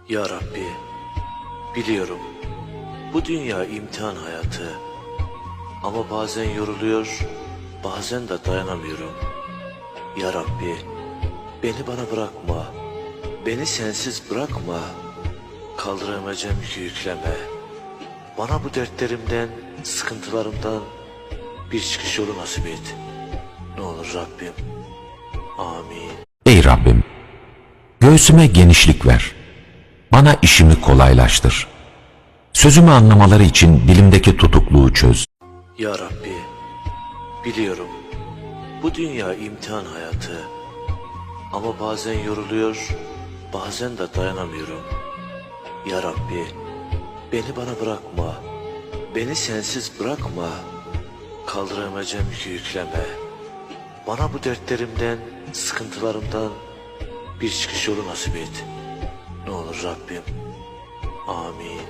Ya Rabbi, biliyorum bu dünya imtihan hayatı. Ama bazen yoruluyor, bazen de dayanamıyorum. Ya Rabbi, beni bana bırakma, beni sensiz bırakma. Kaldıramayacağım yükü yükleme. Bana bu dertlerimden, sıkıntılarımdan bir çıkış yolu nasip et. Ne olur Rabbim. Amin. Ey Rabbim, göğsüme genişlik ver. Bana işimi kolaylaştır. Sözümü anlamaları için dilimdeki tutukluğu çöz. Ya Rabbi, biliyorum bu dünya imtihan hayatı. Ama bazen yoruluyor, bazen de dayanamıyorum. Ya Rabbi, beni bana bırakma, beni sensiz bırakma. Kaldıramayacağım yükü yükleme. Bana bu dertlerimden, sıkıntılarımdan bir çıkış yolu nasip et. Ne olur Rabbim. Amin.